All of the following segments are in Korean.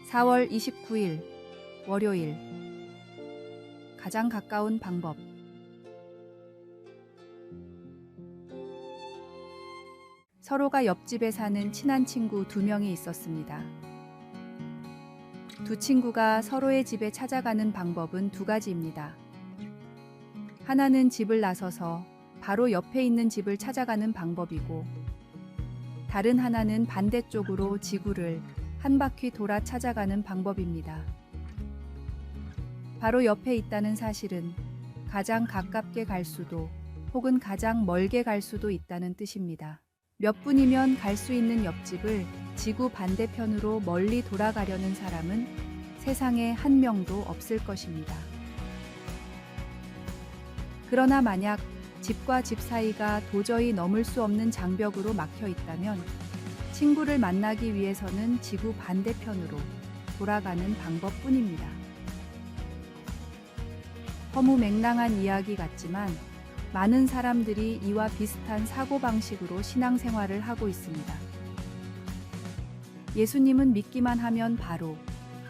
4월 29일 월요일. 가장 가까운 방법. 서로가 옆집에 사는 친한 친구 2명이 있었습니다. 두 친구가 서로의 집에 찾아가는 방법은 2가지입니다. 하나는 집을 나서서 바로 옆에 있는 집을 찾아가는 방법이고, 다른 하나는 반대쪽으로 지구를 한 바퀴 돌아 찾아가는 방법입니다. 바로 옆에 있다는 사실은 가장 가깝게 갈 수도 혹은 가장 멀게 갈 수도 있다는 뜻입니다. 몇 분이면 갈 수 있는 옆집을 지구 반대편으로 멀리 돌아가려는 사람은 세상에 한 명도 없을 것입니다. 그러나 만약 집과 집 사이가 도저히 넘을 수 없는 장벽으로 막혀 있다면 친구를 만나기 위해서는 지구 반대편으로 돌아가는 방법뿐입니다. 허무맹랑한 이야기 같지만 많은 사람들이 이와 비슷한 사고방식으로 신앙생활을 하고 있습니다. 예수님은 믿기만 하면 바로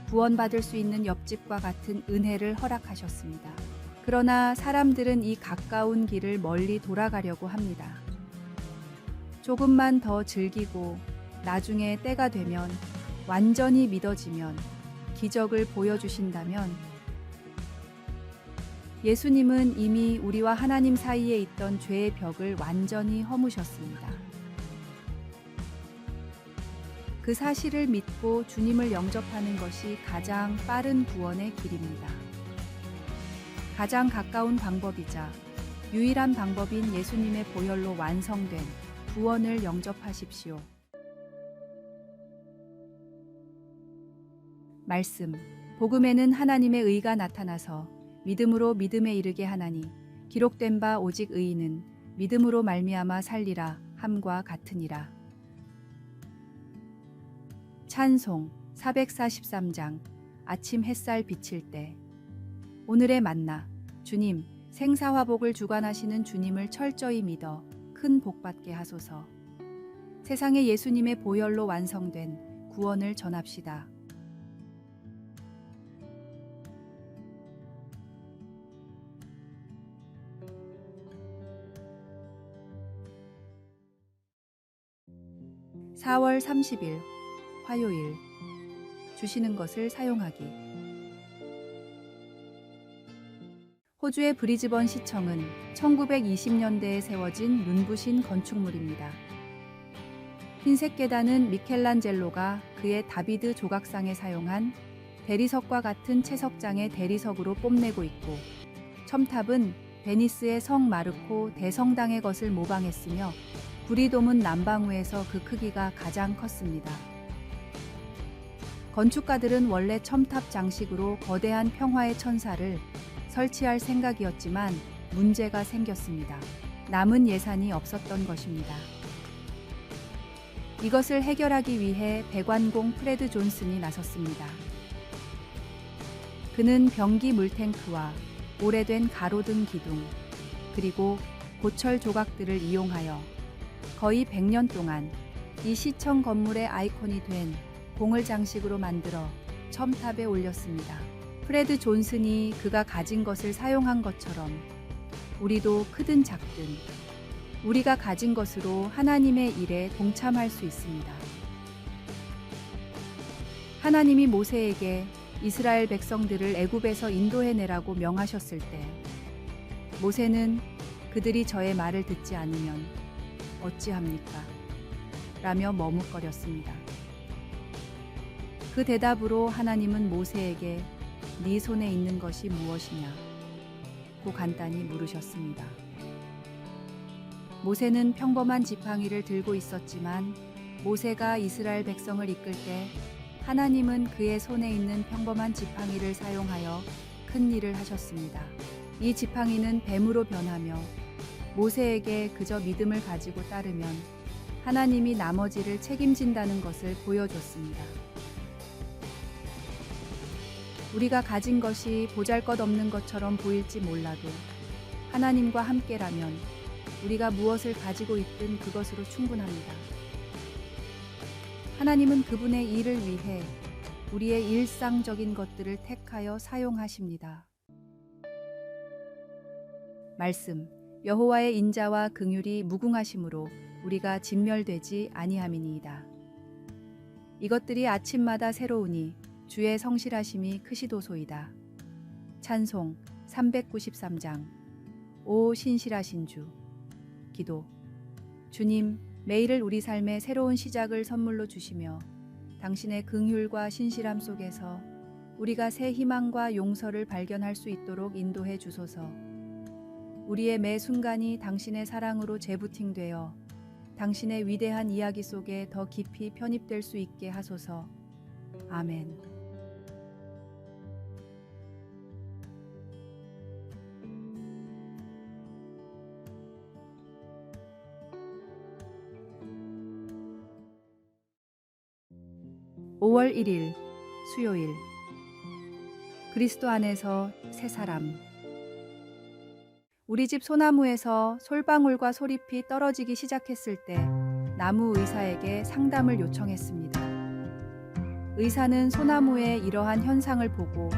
구원받을 수 있는 옆집과 같은 은혜를 허락하셨습니다. 그러나 사람들은 이 가까운 길을 멀리 돌아가려고 합니다. 조금만 더 즐기고 나중에 때가 되면, 완전히 믿어지면, 기적을 보여주신다면, 예수님은 이미 우리와 하나님 사이에 있던 죄의 벽을 완전히 허무셨습니다. 그 사실을 믿고 주님을 영접하는 것이 가장 빠른 구원의 길입니다. 가장 가까운 방법이자 유일한 방법인 예수님의 보혈로 완성된 구원을 영접하십시오. 말씀. 복음에는 하나님의 의가 나타나서 믿음으로 믿음에 이르게 하나니 기록된 바 오직 의인은 믿음으로 말미암아 살리라 함과 같으니라. 찬송 443장. 아침 햇살 비칠 때. 오늘의 만나. 주님, 생사화복을 주관하시는 주님을 철저히 믿어 큰 복받게 하소서. 세상에 예수님의 보혈로 완성된 구원을 전합시다. (4월 30일) 화요일. 주시는 것을 사용하기. 호주의 브리즈번 시청은 1920년대에 세워진 눈부신 건축물입니다. 흰색 계단은 미켈란젤로가 그의 다비드 조각상에 사용한 대리석과 같은 채석장의 대리석으로 뽐내고 있고, 첨탑은 베니스의 성 마르코 대성당의 것을 모방했으며 구리도문 남방우에서 그 크기가 가장 컸습니다. 건축가들은 원래 첨탑 장식으로 거대한 평화의 천사를 설치할 생각이었지만 문제가 생겼습니다. 남은 예산이 없었던 것입니다. 이것을 해결하기 위해 배관공 프레드 존슨이 나섰습니다. 그는 변기 물탱크와 오래된 가로등 기둥, 그리고 고철 조각들을 이용하여 거의 100년 동안 이 시청 건물의 아이콘이 된 공을 장식으로 만들어 첨탑에 올렸습니다. 프레드 존슨이 그가 가진 것을 사용한 것처럼 우리도 크든 작든 우리가 가진 것으로 하나님의 일에 동참할 수 있습니다. 하나님이 모세에게 이스라엘 백성들을 애굽에서 인도해내라고 명하셨을 때 모세는 그들이 저의 말을 듣지 않으면 어찌합니까? 라며 머뭇거렸습니다. 그 대답으로 하나님은 모세에게 네 손에 있는 것이 무엇이냐? 고 간단히 물으셨습니다. 모세는 평범한 지팡이를 들고 있었지만 모세가 이스라엘 백성을 이끌 때 하나님은 그의 손에 있는 평범한 지팡이를 사용하여 큰 일을 하셨습니다. 이 지팡이는 뱀으로 변하며 모세에게 그저 믿음을 가지고 따르면 하나님이 나머지를 책임진다는 것을 보여줬습니다. 우리가 가진 것이 보잘것없는 것처럼 보일지 몰라도 하나님과 함께라면 우리가 무엇을 가지고 있든 그것으로 충분합니다. 하나님은 그분의 일을 위해 우리의 일상적인 것들을 택하여 사용하십니다. 말씀, 여호와의 인자와 긍휼이 무궁하심으로 우리가 진멸되지 아니함이니이다. 이것들이 아침마다 새로우니 주의 성실하심이 크시도소이다. 찬송 393장. 오 신실하신 주. 기도. 주님, 매일을 우리 삶의 새로운 시작을 선물로 주시며 당신의 긍휼과 신실함 속에서 우리가 새 희망과 용서를 발견할 수 있도록 인도해 주소서. 우리의 매 순간이 당신의 사랑으로 재부팅되어 당신의 위대한 이야기 속에 더 깊이 편입될 수 있게 하소서. 아멘. (5월 1일) 수요일. 그리스도 안에서 새 사람. 우리 집 소나무에서 솔방울과 소잎이 떨어지기 시작했을 때 나무 의사에게 상담을 요청했습니다. 의사는 소나무의 이러한 현상을 보고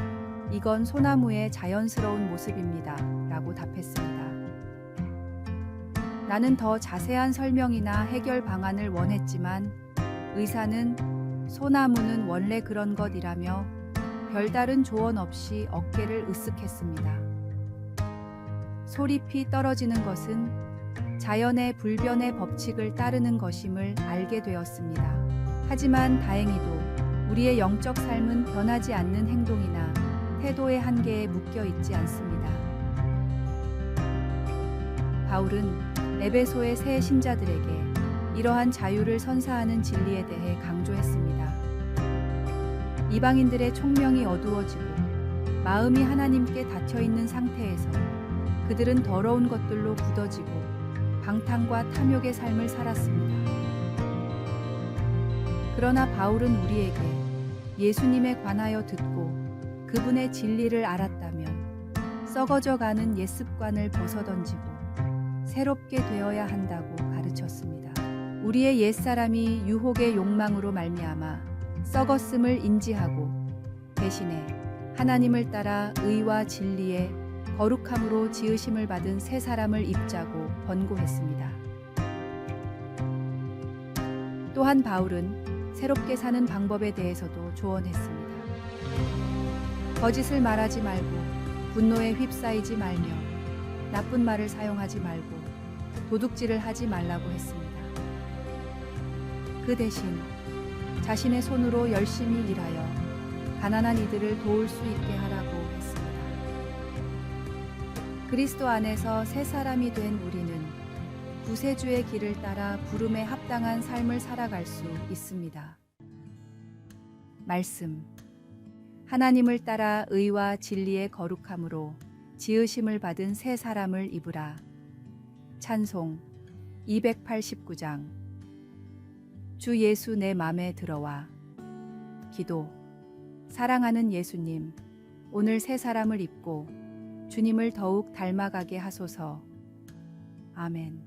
이건 소나무의 자연스러운 모습입니다 라고 답했습니다. 나는 더 자세한 설명이나 해결 방안을 원했지만 의사는 소나무는 원래 그런 것이라며 별다른 조언 없이 어깨를 으쓱했습니다. 소잎이 떨어지는 것은 자연의 불변의 법칙을 따르는 것임을 알게 되었습니다. 하지만 다행히도 우리의 영적 삶은 변하지 않는 행동이나 태도의 한계에 묶여 있지 않습니다. 바울은 에베소의 새 신자들에게 이러한 자유를 선사하는 진리에 대해 강조했습니다. 이방인들의 총명이 어두워지고 마음이 하나님께 닫혀 있는 상태에서 그들은 더러운 것들로 굳어지고 방탕과 탐욕의 삶을 살았습니다. 그러나 바울은 우리에게 예수님에 관하여 듣고 그분의 진리를 알았다면 썩어져 가는 옛 습관을 벗어던지고 새롭게 되어야 한다고 가르쳤습니다. 우리의 옛사람이 유혹의 욕망으로 말미암아 썩었음을 인지하고 대신에 하나님을 따라 의와 진리의 거룩함으로 지으심을 받은 새 사람을 입자고 권고했습니다. 또한 바울은 새롭게 사는 방법에 대해서도 조언했습니다. 거짓을 말하지 말고 분노에 휩싸이지 말며 나쁜 말을 사용하지 말고 도둑질을 하지 말라고 했습니다. 그 대신 자신의 손으로 열심히 일하여 가난한 이들을 도울 수 있게 하라고 했습니다. 그리스도 안에서 새 사람이 된 우리는 구세주의 길을 따라 부름에 합당한 삶을 살아갈 수 있습니다. 말씀. 하나님을 따라 의와 진리의 거룩함으로 지으심을 받은 새 사람을 입으라. 찬송 289장. 주 예수 내 맘에 들어와. 기도. 사랑하는 예수님, 오늘 새 사람을 입고 주님을 더욱 닮아가게 하소서. 아멘.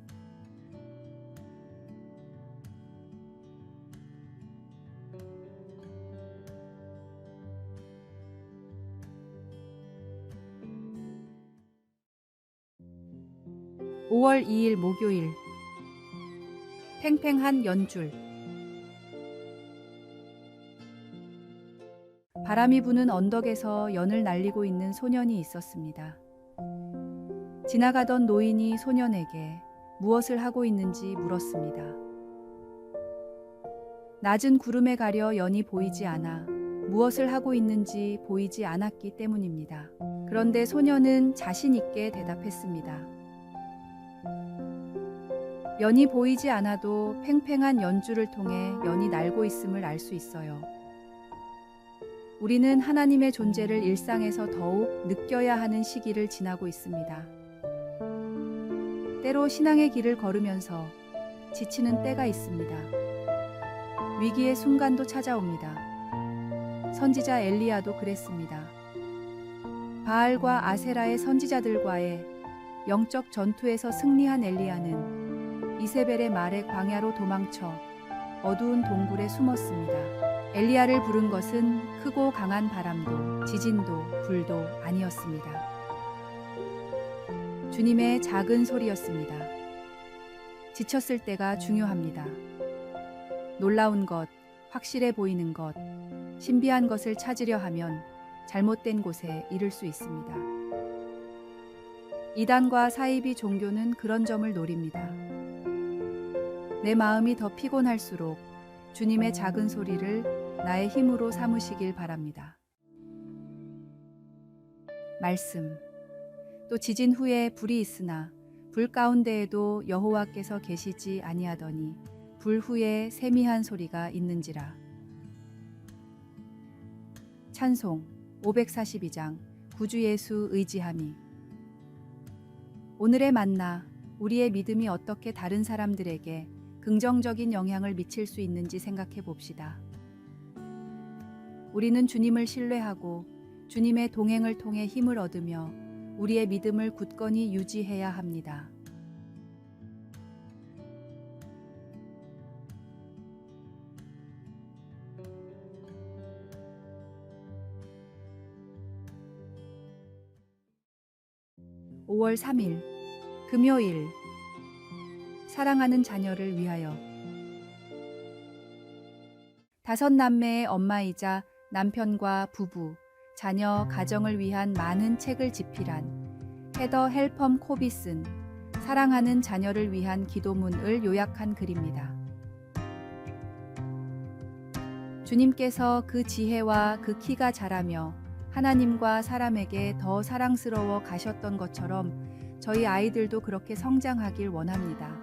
(5월 2일) 목요일. 팽팽한 연줄. 바람이 부는 언덕에서 연을 날리고 있는 소년이 있었습니다. 지나가던 노인이 소년에게 무엇을 하고 있는지 물었습니다. 낮은 구름에 가려 연이 보이지 않아 무엇을 하고 있는지 보이지 않았기 때문입니다. 그런데 소년은 자신 있게 대답했습니다. 연이 보이지 않아도 팽팽한 연줄을 통해 연이 날고 있음을 알 수 있어요. 우리는 하나님의 존재를 일상에서 더욱 느껴야 하는 시기를 지나고 있습니다. 때로 신앙의 길을 걸으면서 지치는 때가 있습니다. 위기의 순간도 찾아옵니다. 선지자 엘리야도 그랬습니다. 바알과 아세라의 선지자들과의 영적 전투에서 승리한 엘리야는 이세벨의 말에 광야로 도망쳐 어두운 동굴에 숨었습니다. 엘리야를 부른 것은 크고 강한 바람도 지진도 불도 아니었습니다. 주님의 작은 소리였습니다. 지쳤을 때가 중요합니다. 놀라운 것, 확실해 보이는 것, 신비한 것을 찾으려 하면 잘못된 곳에 이를 수 있습니다. 이단과 사이비 종교는 그런 점을 노립니다. 내 마음이 더 피곤할수록 주님의 작은 소리를 나의 힘으로 삼으시길 바랍니다. 말씀. 또 지진 후에 불이 있으나 불 가운데에도 여호와께서 계시지 아니하더니 불 후에 세미한 소리가 있는지라. 찬송 542장 구주 예수 의지함이. 오늘의 만나, 우리의 믿음이 어떻게 다른 사람들에게 긍정적인 영향을 미칠 수 있는지 생각해 봅시다. 우리는 주님을 신뢰하고 주님의 동행을 통해 힘을 얻으며 우리의 믿음을 굳건히 유지해야 합니다. (5월 3일) 금요일. 사랑하는 자녀를 위하여. 5남매의 엄마이자 남편과 부부, 자녀, 가정을 위한 많은 책을 집필한 헤더 헬펌 콥이 쓴 사랑하는 자녀를 위한 기도문을 요약한 글입니다. 주님께서 그 지혜와 그 키가 자라며 하나님과 사람에게 더 사랑스러워 가셨던 것처럼 저희 아이들도 그렇게 성장하길 원합니다.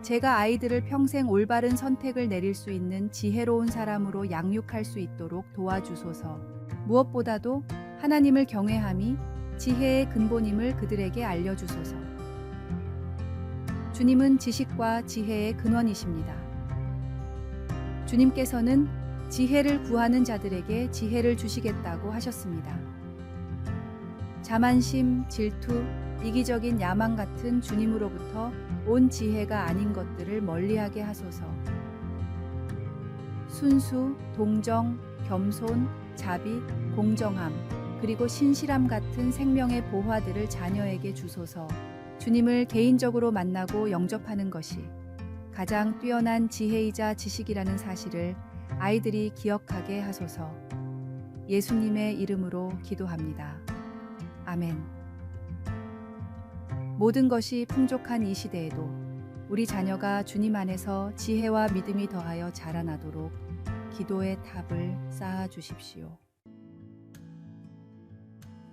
제가 아이들을 평생 올바른 선택을 내릴 수 있는 지혜로운 사람으로 양육할 수 있도록 도와주소서. 무엇보다도 하나님을 경외함이 지혜의 근본임을 그들에게 알려주소서. 주님은 지식과 지혜의 근원이십니다. 주님께서는 지혜를 구하는 자들에게 지혜를 주시겠다고 하셨습니다. 자만심, 질투, 이기적인 야망 같은 주님으로부터 온 지혜가 아닌 것들을 멀리하게 하소서. 순수, 동정, 겸손, 자비, 공정함, 그리고 신실함 같은 생명의 보화들을 자녀에게 주소서. 주님을 개인적으로 만나고 영접하는 것이 가장 뛰어난 지혜이자 지식이라는 사실을 아이들이 기억하게 하소서. 예수님의 이름으로 기도합니다. 아멘. 모든 것이 풍족한 이 시대에도 우리 자녀가 주님 안에서 지혜와 믿음이 더하여 자라나도록 기도의 탑을 쌓아 주십시오.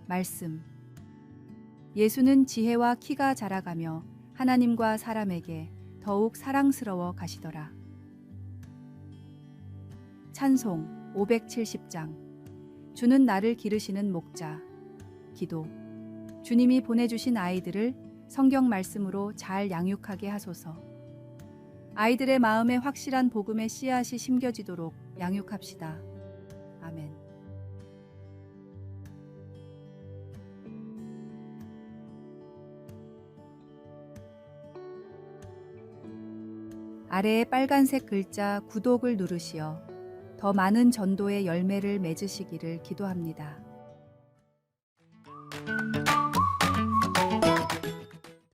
말씀. 예수는 지혜와 키가 자라가며 하나님과 사람에게 더욱 사랑스러워 가시더라. 찬송 570장. 주는 나를 기르시는 목자. 기도. 주님이 보내주신 아이들을 성경 말씀으로 잘 양육하게 하소서. 아이들의 마음에 확실한 복음의 씨앗이 심겨지도록 양육합시다. 아멘. 아래에 빨간색 글자 구독을 누르시어 더 많은 전도의 열매를 맺으시기를 기도합니다.